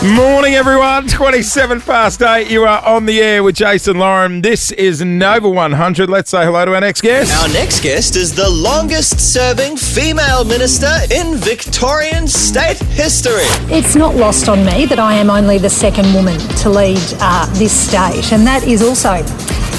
Morning, everyone. 27 past 8. You are on the air with Jason Lauren. This is Nova 100. Let's say hello to our next guest. Our next guest is the longest-serving female minister in Victorian state history. It's not lost on me that I am only the second woman to lead this state, and that is also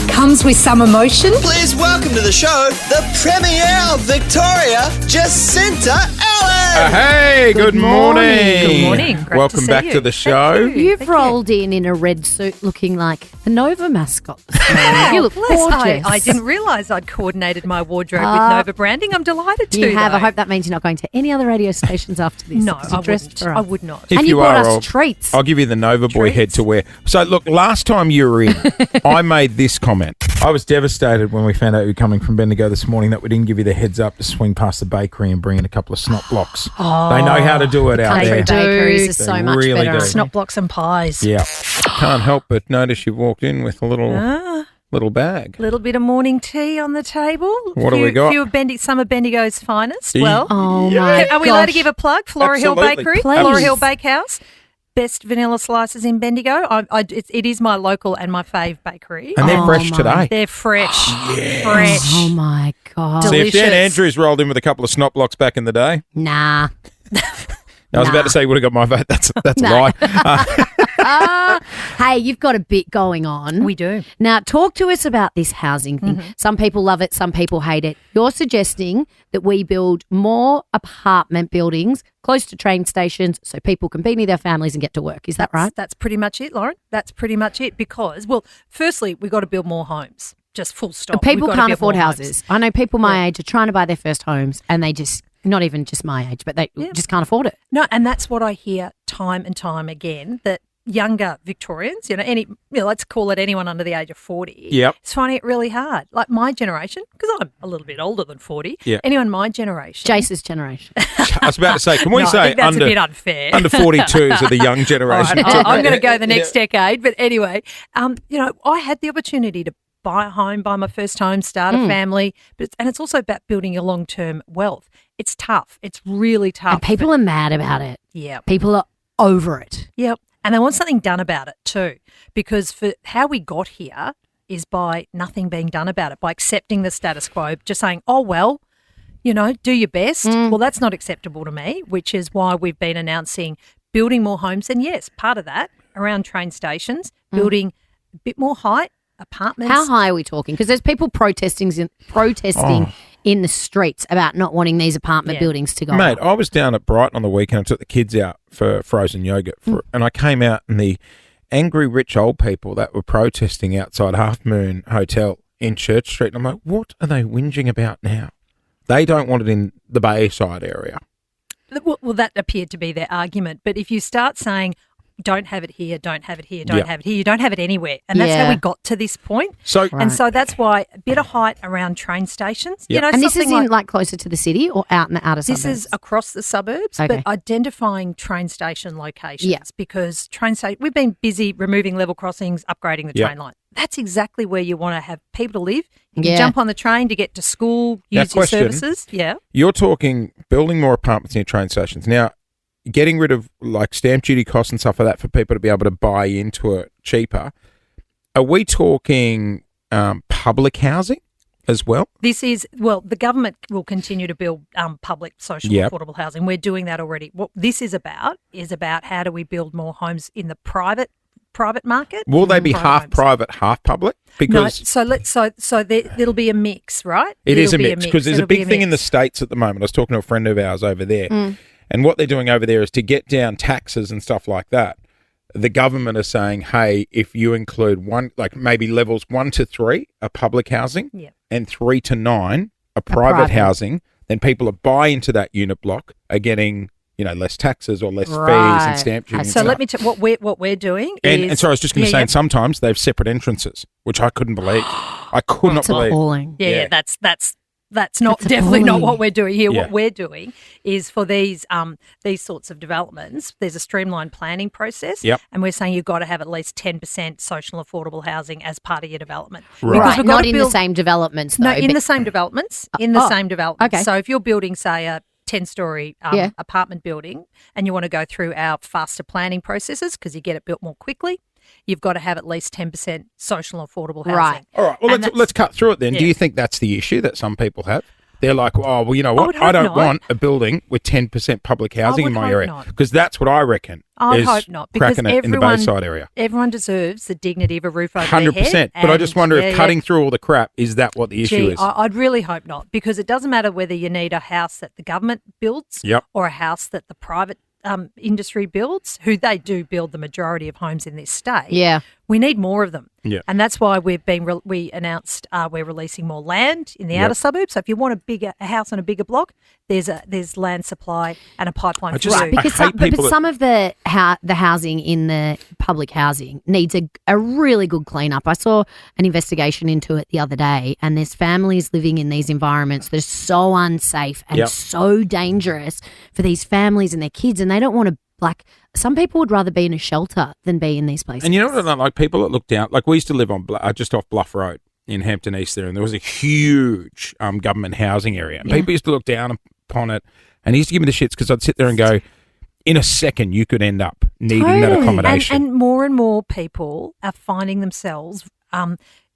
comes with some emotion. Please welcome to the show the Premier of Victoria, Jacinta Allan. Hey, good morning. Good morning. Great Welcome to see back you. to the show. You've rolled in a red suit looking like the Nova mascot this morning. You look gorgeous. I didn't realise I'd coordinated my wardrobe with Nova branding. I'm delighted to. You have. Though. I hope that means you're not going to any other radio stations after this. No, because you're I dressed wouldn't. for us. I would not. If And you you brought are, us treats. I'll give you the Nova Boy head to wear. So, look, last time you were in, I made this comment. I was devastated when we found out you were coming from Bendigo this morning that we didn't give you the heads up to swing past the bakery and bring in a couple of snot blocks. They know how to do it out Country there. bakeries is They so much really better. do. Snot blocks and pies. Yeah. Can't help but notice you walked in with a little bag. Little bit of morning tea on the table. What do we got? Some of Bendigo's finest. Yeah. Well, Oh, my are we allowed to gosh. give a plug? Flora Hill Absolutely. Bakery, Please. Flora Hill Bakehouse. Best vanilla slices in Bendigo. It is my local and my fave bakery. And they're Oh, fresh my. today. They're fresh. Fresh. Oh, my God. See, if Dan delicious. Andrews rolled in with a couple of snot blocks back in the day, Nah. I was about to say he would have got my vote. That's a No. lie. Hey, you've got a bit going on. We do. Now, talk to us about this housing thing. Some people love it, some people hate it. You're suggesting that we build more apartment buildings close to train stations so people can be near their families and get to work. Is that right? That's pretty much it, Lauren. That's pretty much it because, well, firstly, we've got to build more homes. Just full stop. People We've got to can't build afford more houses. homes. I know people my age are trying to buy their first homes and they just, not even just my age, but they just can't afford it. No, and that's what I hear time and time again, that younger Victorians, let's call it anyone under the age of 40, Yep. is finding it really hard. Like my generation, because I'm a little bit older than 40, Yeah. anyone my generation. Jace's generation. I was about to say, can we No, I say think that's under a bit unfair. under 42s are the young All generation? right, I'm going to go the next decade. But anyway, I had the opportunity to buy a home, buy my first home, start a family. And it's also about building your long-term wealth. It's tough. It's really tough. And people are mad about it. Yeah. People are over it. Yep. And they want something done about it too, because for how we got here is by nothing being done about it, by accepting the status quo, just saying, oh, well, do your best. Well, that's not acceptable to me, which is why we've been announcing building more homes. And yes, part of that around train stations, building a bit more height, apartments. How high are we talking? Because there's people protesting in the streets about not wanting these apartment buildings to go Mate, up. I was down at Brighton on the weekend. I took the kids out for frozen yogurt, and I came out and the angry rich old people that were protesting outside Half Moon Hotel in Church Street. And I'm like, what are they whinging about now? They don't want it in the Bayside area. Well, that appeared to be their argument. But if you start saying, don't have it here, don't have it here, don't have it here, you don't have it anywhere. And that's how we got to this point. So, And so that's why a bit of height around train stations. Yep. And this is something in like closer to the city or out in the outer suburbs? This is across the suburbs, Okay. but identifying train station locations Yeah. because we've been busy removing level crossings, upgrading the Yeah. train line. That's exactly where you want to have people to live. You can Yeah. jump on the train to get to school, Now, use your question. services. Yeah. you're talking building more apartments near train stations. Now, getting rid of like stamp duty costs and stuff like that for people to be able to buy into it cheaper. Are we talking public housing as well? The government will continue to build public, social, Yep. affordable housing. We're doing that already. What this is about how do we build more homes in the private market. Will they be half homes. private, half public? No, Because it'll be a mix, right? it is a It'll be mix. Because there's a It'll be big thing in the mix. States at the moment. I was talking to a friend of ours over there, and what they're doing over there is to get down taxes and stuff like that. The government is saying, hey, if you include maybe levels 1 to 3 are public housing Yeah. and 3 to 9 are private private. housing, then people that buy into that unit block are getting, less taxes or less fees Right. and stamp duty. and So stuff. let me tell what we're doing And is so I was just going to say, yeah. and sometimes they have separate entrances, which I couldn't believe. I could not That's believe. appalling. Yeah, Yeah. that's not That's definitely not appalling. what we're doing here. Yeah. What we're doing is for these sorts of developments, there's a streamlined planning process, Yep. and we're saying you've got to have at least 10% social affordable housing as part of your development. Right. Because Right, we've got not to in the build- same developments though. No, in but- the same developments. In the Oh, same developments. okay. So if you're building, say, a 10-storey Yeah. apartment building and you want to go through our faster planning processes because you get it built more quickly, you've got to have at least 10% social and affordable housing. Right. All right. Well, And let's cut through it then. Do yeah. you think that's the issue that some people have? They're like, oh, well, you know what? would I hope don't not. want a building with 10% public housing in would my hope area not. because that's what I reckon. I is hope not, because cracking it in the Bayside area. everyone deserves the dignity of a roof over 100%. their head. But I just and- wonder yeah, if yeah. cutting through all the crap, is that what the issue Gee, is? I'd really hope not, because it doesn't matter whether you need a house that the government builds Yep. or a house that the private industry builds, who they do build the majority of homes in this state. Yeah. We need more of them. Yeah. And that's why we announced we're releasing more land in the Yep. outer suburbs. So if you want a house on a bigger block, there's land supply and a pipeline I for just- you. I Because hate some, but people that- some of the housing in the public housing needs a really good cleanup. I saw an investigation into it the other day, and there's families living in these environments that are so unsafe and Yep. so dangerous for these families and their kids, and they don't want to. Like, some people would rather be in a shelter than be in these places. And you know what I don't like? People that look down, like we used to live on just off Bluff Road in Hampton East there, and there was a huge government housing area. And people used to look down upon it, and he used to give me the shits because I'd sit there and go, in a second, you could end up needing that Totally. accommodation. And more people are finding themselves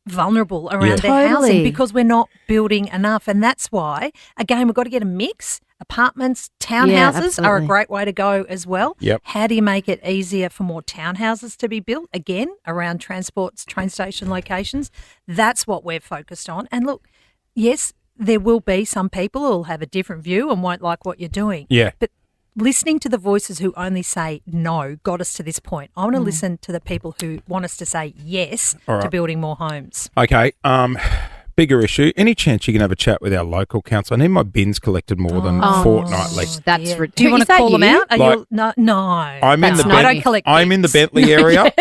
vulnerable around Yeah. their housing Totally. because we're not building enough. And that's why, again, we've got to get a mix. Apartments, townhouses are a absolutely. great way to go as well. Yep. How do you make it easier for more townhouses to be built? Again, around transports, train station locations. That's what we're focused on. And look, yes, there will be some people who will have a different view and won't like what you're doing. Yeah. But listening to the voices who only say no got us to this point. I want to listen to the people who want us to say yes All right. to building more homes. Okay, bigger issue. Any chance you can have a chat with our local council? I need my bins collected more than fortnightly. That's Yeah. ridiculous. Do you want to call them out? Are Like- you, no. I'm in the I don't Bentley. collect I'm in the bins. Bentley area.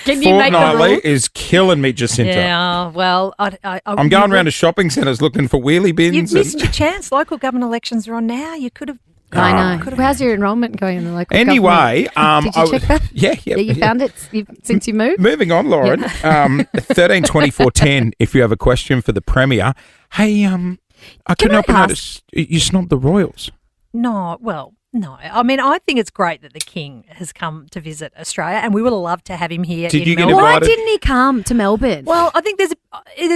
Can you make the Fortnightly rule? is killing me, Jacinta. Yeah, well, I'm going around to shopping centres looking for wheelie bins. You've missed and- your chance. Local government elections are on now. You could have. I know. How's your enrolment going in the local Anyway, government? Did you check that? Yeah. Yeah, you found it since you moved? Moving on, Lauren. 13 24 10. If you have a question for the Premier. Hey, I couldn't help but ask- notice you snobbed the Royals. No, well, no. I mean, I think it's great that the King has come to visit Australia, and we would have loved to have him here. Did in you get Melbourne. Why invited? didn't he come to Melbourne? Well, I think there's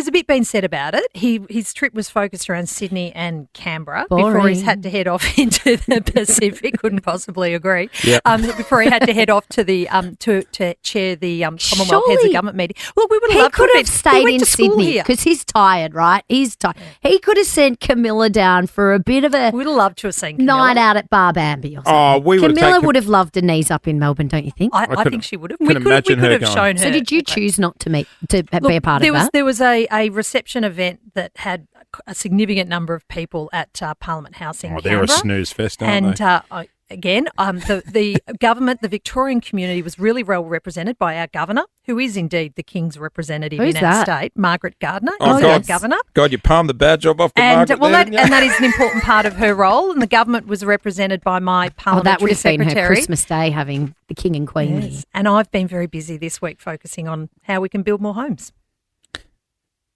a bit been said about it. His trip was focused around Sydney and Canberra before he's Boring. had to head off into the Pacific. Couldn't possibly agree. Yeah. Before he had to head off to the to chair the Commonwealth Heads Surely of Government meeting. Look, we would have he loved could to have he stayed went in to school Sydney here. because he's tired, right? He's tired. He could have sent Camilla down for a bit of a We'd have loved to have seen Camilla. night out at Bar Bambi or something. Oh, we would have Camilla taken. would have loved Denise up in Melbourne, don't you think? I couldn't- think she would have. couldn't We imagine could her have going. shown her. So did you choose not to be a part there of was that? there was a reception event that had a significant number of people at Parliament House in Oh, they're a Canberra. snooze fest, aren't And they? again, the government, the Victorian community was really well represented by our governor, who is indeed the King's representative Who's in our that? state, Margaret Gardner. Oh, is God. our governor. God, you palmed the badge off the And Margaret well, there, that, didn't you? and that is an important part of her role. And the government was represented by my Oh, parliamentary that would have been her secretary. Christmas Day having the King and Queen here. Yes. And I've been very busy this week focusing on how we can build more homes.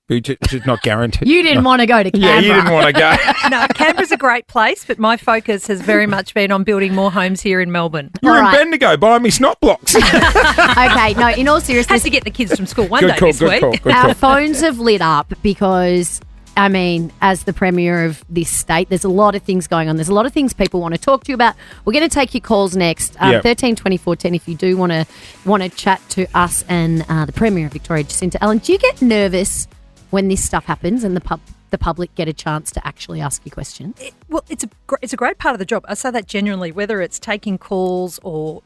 Which is not guaranteed. You didn't want to go to Canberra. Yeah, you didn't want to go. No, Canberra's a great place, but my focus has very much been on building more homes here in Melbourne. You're All in right. Bendigo buying me snot blocks. Okay, no, in all Has seriousness, to get the kids from school one Good day call, this good week. call, good our call. phones have lit up because, I mean, as the Premier of this state, there's a lot of things going on. There's a lot of things people want to talk to you about. We're going to take your calls next. Yep. 13 24 10 if you do want to chat to us and the Premier of Victoria, Jacinta. Allan, do you get nervous when this stuff happens and the public get a chance to actually ask you questions? Well, it's a great part of the job. I say that genuinely, whether it's taking calls or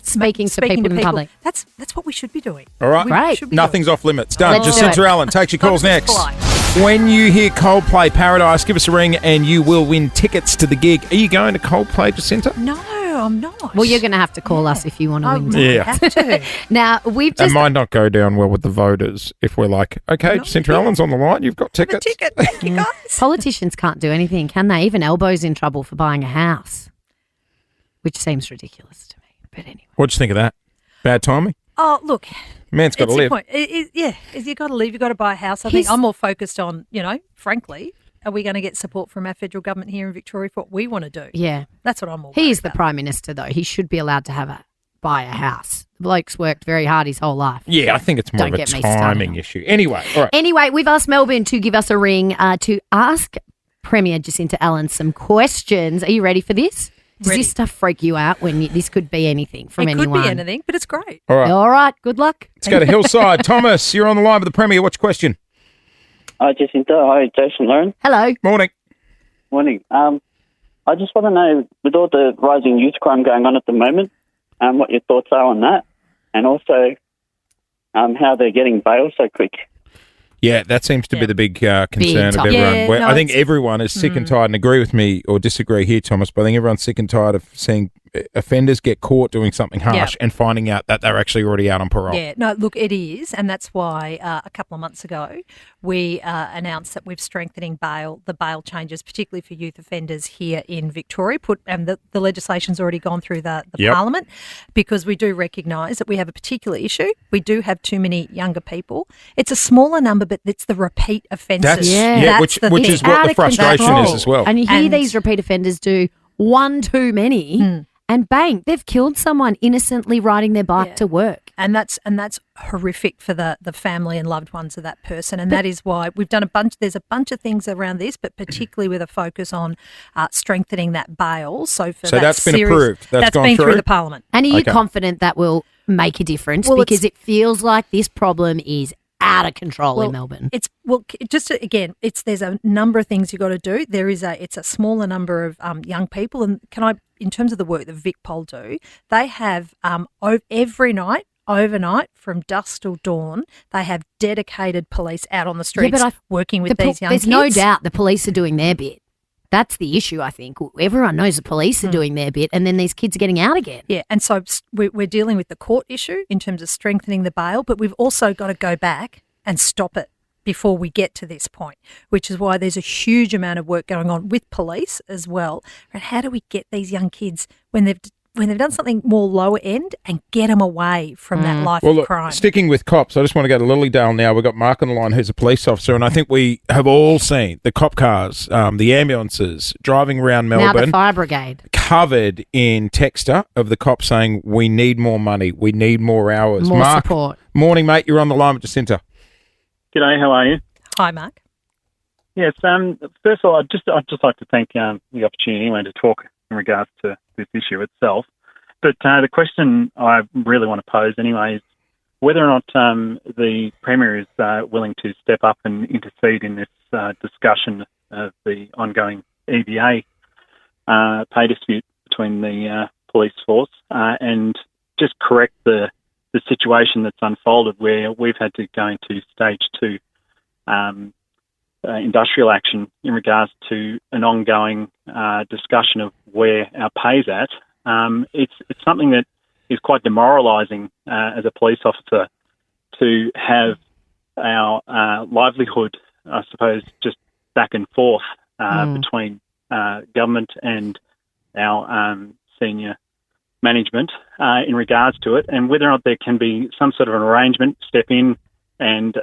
Speaking to people in public. That's what we should be doing. All right. We Great. should be Nothing's doing. off limits. Done. Let's do Jacinta it. Allan takes your calls Focus next. fly. When you hear Coldplay Paradise, give us a ring and you will win tickets to the gig. Are you going to Coldplay, Jacinta? No, I'm not. Well, you're going to have to call us if you want to I win. would Yeah. have to. Now, we've It just might not go down well with the voters if we're like, okay, Jacinta Allan's on the line, you've got The tickets. ticket. Thank you, guys. politicians can't do anything, can they? Even Elbo's in trouble for buying a house, which seems ridiculous to me. But anyway. What'd you think of that? Bad timing? Oh, look. Man's got to It's live. your point. You got to leave. You got to buy a house. I think He's- I'm more focused on, frankly, are we going to get support from our federal government here in Victoria for what we want to do? Yeah. That's what I'm all He is worried the about. Prime Minister, though. He should be allowed to buy a house. The bloke's worked very hard his whole life. Yeah, I think it's more Don't of a get me started timing on- issue. Anyway, all right. Anyway, we've asked Melbourne to give us a ring to ask Premier Jacinta Allan some questions. Are you ready for this? Does Ready. this stuff freak you out this could be anything from It anyone? could be anything, but it's great. All right. All right, good luck. Let's go to Hillside. Thomas, you're on the line with the Premier. What's your question? Hi, Jacinta. Hi, Jason, Lauren. Hello. Morning. Morning. I just want to know, with all the rising youth crime going on at the moment, what your thoughts are on that, and also how they're getting bail so quick. Yeah, that seems to be the big concern Big of topic. everyone. Yeah, Well, no, I think it's- everyone is sick and tired, and agree with me or disagree here, Thomas, but I think everyone's sick and tired of seeing offenders get caught doing something harsh and finding out that they're actually already out on parole. Yeah, no, look, it is, and that's why a couple of months ago we announced that we're strengthening the bail changes, particularly for youth offenders here in Victoria. And the legislation's already gone through the Yep. Parliament, because we do recognise that we have a particular issue. We do have too many younger people. It's a smaller number, but it's the repeat offences. That's, Yeah. yeah, That's which the is thing. what Out the of frustration control. is as well. And you hear And- these repeat offenders do one too many and bang, they've killed someone innocently riding their bike to work. And that's horrific for the family and loved ones of that person. And that is why we've done there's a bunch of things around this, but particularly with a focus on strengthening that bail. So that's been approved. That's gone been through? through the Parliament. And are you Okay. confident that will make a difference? Well, Because it feels like this problem is out of control in Melbourne. There's a number of things you got to do. It's a smaller number of young people, and in terms of the work that VicPol do, they have every night, overnight, from dusk till dawn, they have dedicated police out on the streets working with these young There's kids. no doubt the police are doing their bit. That's the issue, I think. Everyone knows the police are doing their bit, and then these kids are getting out again. Yeah, and so we're dealing with the court issue in terms of strengthening the bail, but we've also got to go back and stop it before we get to this point, which is why there's a huge amount of work going on with police as well. And how do we get these young kids when they've done something more lower end and get them away from that life Well, of look, crime? sticking with cops, I just want to go to Lilydale now. We've got Mark on the line who's a police officer, and I think we have all seen the cop cars, the ambulances driving around Now the Melbourne, fire brigade. covered in texter of the cops saying, we need more money, we need more hours. More Mark, support. morning, mate. You're on the line with Jacinta. G'day, how are you? Hi, Mark. Yes, first of all, I'd just like to thank the opportunity anyway to talk in regards to this issue itself. But the question I really want to pose anyway is whether or not the Premier is willing to step up and intercede in this discussion of the ongoing EBA pay dispute between the police force and just correct the situation that's unfolded where we've had to go into stage 2 industrial action in regards to an ongoing discussion of where our pay's at. It's something that is quite demoralising as a police officer to have our livelihood, I suppose, just back and forth between government and our senior management in regards to it, and whether or not there can be some sort of an arrangement, step in and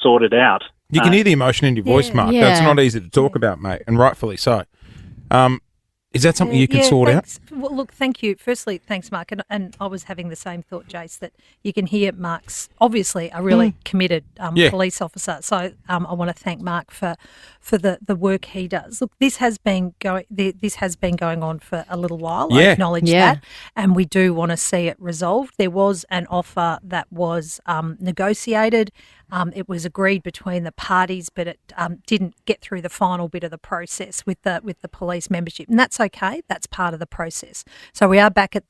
sort it out. You can hear the emotion in your voice, Mark. Yeah. That's not easy to talk about, mate, and rightfully so. Is that something you can sort thanks. Well, look, thank you. Firstly, thanks, Mark. And I was having the same thought, Jace, that you can hear Mark's obviously a really committed police officer. So I want to thank Mark for the work he does. Look, this has been going on for a little while. I Yeah. acknowledge Yeah. that, and we do want to see it resolved. There was an offer that was negotiated. It was agreed between the parties, but it didn't get through the final bit of the process with the police membership, and that's okay. That's part of the process. So we are back at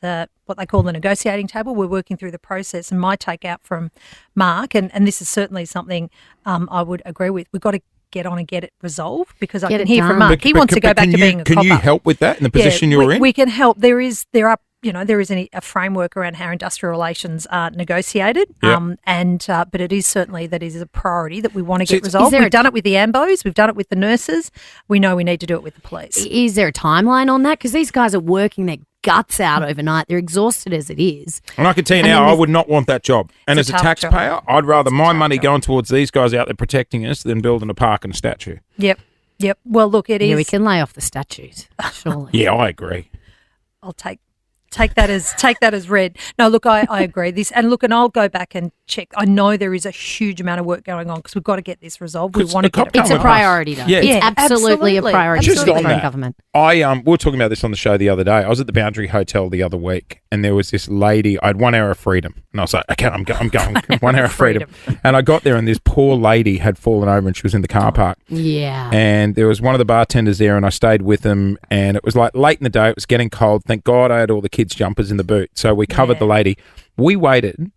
what they call the negotiating table. We're working through the process, and my takeout from Mark, and this is certainly something I would agree with. We've got to get on and get it resolved, because I Get can it hear done. from Mark. He wants to go back to being a copper. Can you help with that in the position you're in? We can help. There is a framework around how industrial relations are negotiated, Yep. but it is certainly that is a priority that we want to So get resolved. there We've a done it with the AMBOs, we've done it with the nurses. We know we need to do it with the police. Is there a timeline on that? Because these guys are working their guts out overnight. They're exhausted as it is. And I can tell you And now, then I there's- would not want that job. And It's as a a tough taxpayer, job. I'd rather It's a my tough money job. going towards these guys out there protecting us than building a park and a statue. Yep. Yep. Well, look, it is. Yeah, we can lay off the statues, surely. Yeah, I agree. I'll take that as read. No, look, I agree. And I'll go back and check. I know there is a huge amount of work going on because we've got to get this resolved. We want to get it It's a resolved. priority, though. Yeah. It's absolutely a priority Just for the on Victorian that, government. we were talking about this on the show the other day. I was at the Boundary Hotel the other week, and there was this lady. I had 1 hour of freedom, and I was like, "Okay, I'm going 1 hour of freedom." And I got there, and this poor lady had fallen over, and she was in the car park. Yeah. And there was one of the bartenders there, and I stayed with them. And it was like late in the day; it was getting cold. Thank God I had all the kids' jumpers in the boot, so we covered the lady. We waited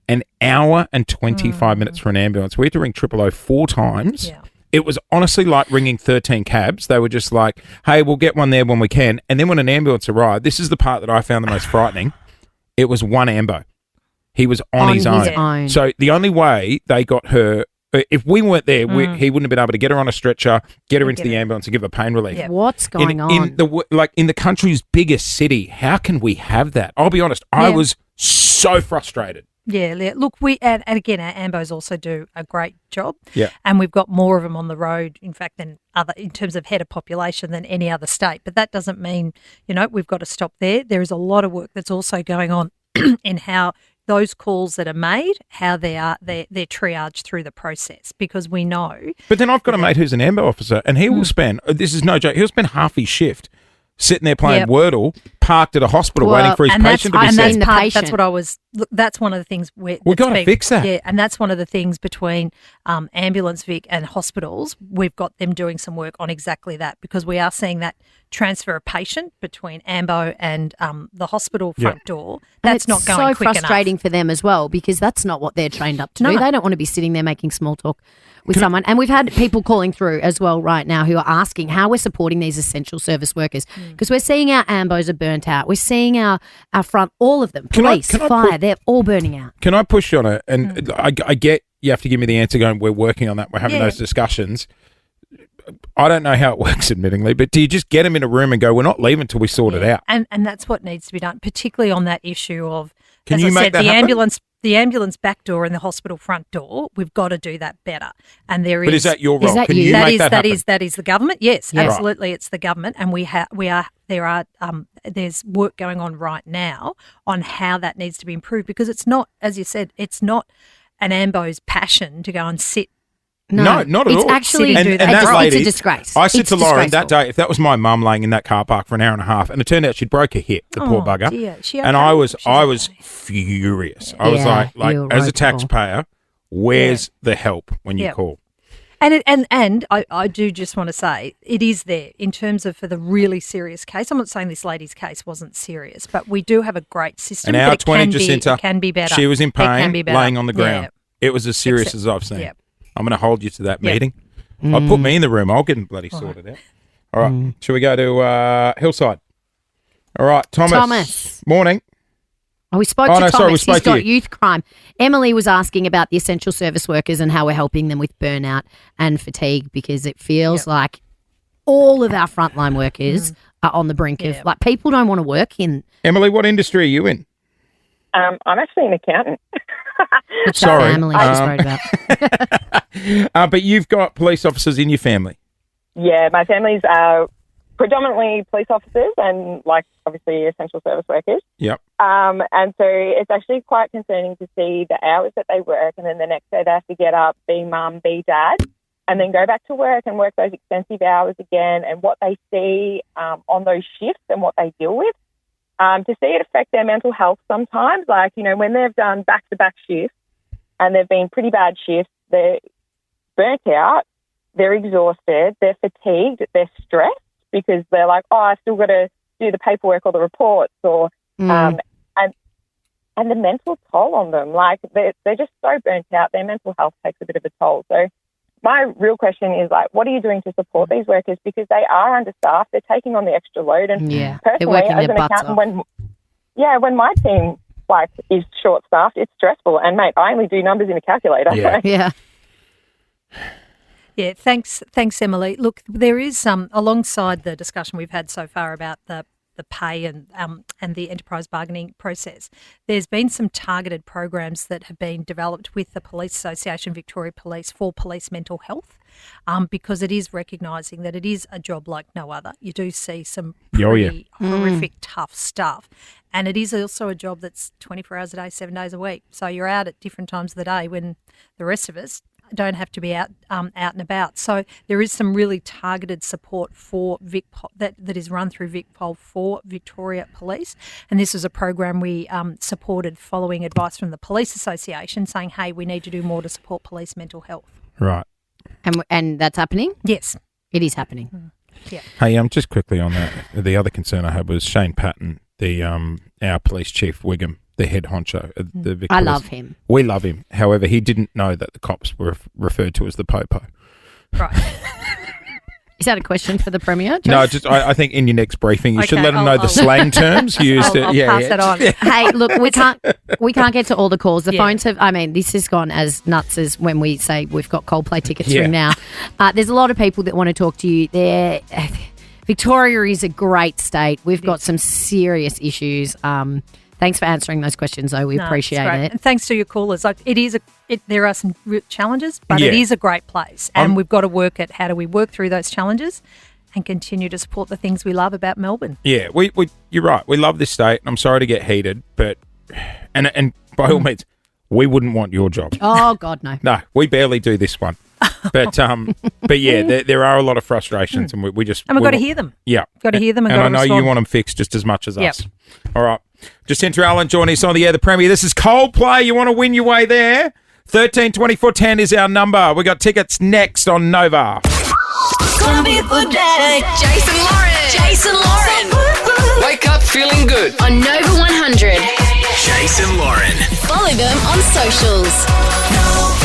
an hour and 25 minutes for an ambulance. We had to ring 000 4 times. Yeah. It was honestly like ringing 13 cabs. They were just like, hey, we'll get one there when we can. And then when an ambulance arrived, this is the part that I found the most frightening. It was one ambo. He was on his own. So the only way they got her, if we weren't there, he wouldn't have been able to get her on a stretcher, get her into the ambulance and give her pain relief. Yeah. What's going on? In the country's biggest city, how can we have that? I'll be honest, I was so frustrated. Yeah, look, and again, our AMBOs also do a great job. Yeah. And we've got more of them on the road, in fact, in terms of head of population than any other state. But that doesn't mean, we've got to stop there. There is a lot of work that's also going on in how those calls that are made, how they're triaged through the process, because we know. But then I've got a mate who's an AMBO officer, and he will spend, this is no joke, he'll spend half his shift sitting there playing Wordle, parked at a hospital waiting for his patient to be seen. That's what I was. Look, that's one of the things we've got to fix that. Yeah, and that's one of the things between ambulance Vic and hospitals. We've got them doing some work on exactly that, because we are seeing that transfer of patient between AMBO and the hospital front door. That's not going quick enough. It's so frustrating for them as well, because that's not what they're trained up to do. They don't want to be sitting there making small talk with someone. And we've had people calling through as well right now who are asking how we're supporting these essential service workers, because we're seeing our AMBOs are burnt out. We're seeing our front, all of them, police, fire, they're all burning out. Can I push on it? And I get you have to give me the answer going, we're working on that, we're having those discussions. I don't know how it works, admittingly, but do you just get them in a room and go, we're not leaving until we sort it out? And that's what needs to be done, particularly on that issue of, Can as you I make said, that happen? the ambulance back door and the hospital front door. We've got to do that better. And there is. But is that your role? Is that Can you? you make that happen? That is the government. Yes, Yeah. absolutely, it's the government, and there's work going on right now on how that needs to be improved, because it's not, as you said, it's not an AMBO's passion to go and sit. No, not at all. It's actually and that it's lady, a disgrace. I said It's to Lauren that disgraceful. day, if that was my mum laying in that car park for an hour and a half, and it turned out she'd broke her hip, the poor bugger, Dear. She and okay? I was She's furious. I was Yeah, like you were as a right, taxpayer, where's the help when you Yeah. call? And I do just want to say it is there in terms of for the really serious case. I'm not saying this lady's case wasn't serious, but we do have a great system. An hour but it 20, can Jacinta, it can be better. she was in It can pain, be better. laying on the ground. Yeah. It was as serious Except- as I've seen. yeah. I'm going to hold you to that Yeah. meeting. I'll put me in the room. I'll get him bloody sorted out. All right. Shall we go to Hillside? All right, Thomas. Morning. Oh, we spoke Oh, to no, Thomas. sorry, we spoke He's to got you. youth crime. Emily was asking about the essential service workers and how we're helping them with burnout and fatigue, because it feels like all of our frontline workers are on the brink of, like, people don't want to work in. Emily, what industry are you in? I'm actually an accountant. It's Sorry. the family she's worried about. But you've got police officers in your family. Yeah, my family's predominantly police officers and, like, obviously essential service workers. Yep. And so it's actually quite concerning to see the hours that they work, and then the next day they have to get up, be mum, be dad, and then go back to work and work those extensive hours again, and what they see on those shifts and what they deal with. To see it affect their mental health sometimes, like, when they've done back-to-back shifts and they've been pretty bad shifts, they're burnt out, they're exhausted, they're fatigued, they're stressed because they're like, oh, I still got to do the paperwork or the reports, or and the mental toll on them, like they're just so burnt out, their mental health takes a bit of a toll. So my real question is, like, what are you doing to support these workers, because they are understaffed, they're taking on the extra load, and Yeah, personally, they're working as their an butts accountant, off. when my team is short staffed, it's stressful, and mate, I only do numbers in a calculator. Yeah. Yeah. Yeah, thanks, Emily. Look, there is alongside the discussion we've had so far about the the pay and the enterprise bargaining process. There's been some targeted programs that have been developed with the Police Association, Victoria Police, for police mental health, because it is recognising that it is a job like no other. You do see some pretty horrific, tough stuff. And it is also a job that's 24 hours a day, 7 days a week. So you're out at different times of the day when the rest of us don't have to be out and about. So there is some really targeted support for VicPol that is run through VicPol for Victoria Police. And this is a program we supported following advice from the Police Association saying, hey, we need to do more to support police mental health. Right. And that's happening? Yes. It is happening. Yeah. Hey, just quickly on that, the other concern I had was Shane Patton, the our police chief, Wiggum, the head honcho of the Vic I Police. love him. We love him. However, he didn't know that the cops were referred to as the Popo. Right. Is that a question for the Premier? No, just I think in your next briefing you should Okay, let him know the slang terms used. I'll pass it on. Hey, look, we can't get to all the calls. The Yeah. phones have. I mean, this has gone as nuts as when we say we've got Coldplay tickets Yeah. through now. There's a lot of people that want to talk to you. Victoria is a great state. We've got some serious issues. Thanks for answering those questions, though. We No, appreciate it's great. it. And thanks to your callers. Like there are some challenges, but Yeah. it is a great place, and we've got to work at how do we work through those challenges and continue to support the things we love about Melbourne. Yeah, we you're right. We love this state. I'm sorry to get heated, but and by all means, we wouldn't want your job. Oh God, no. No, we barely do this one. But yeah, there are a lot of frustrations, and we just And we've got to hear them. Yeah, Got to hear them and I got to know respond. you want them fixed just as much as Yep. us. All right, Jacinta, Allan joining us on the air, the Premier. This is Coldplay. You want to win your way there? 132410 is our number. We got tickets next on Nova. Gonna be a good day. Jason Lauren. Wake up feeling good. On Nova 100. Jason Lauren. Follow them on socials.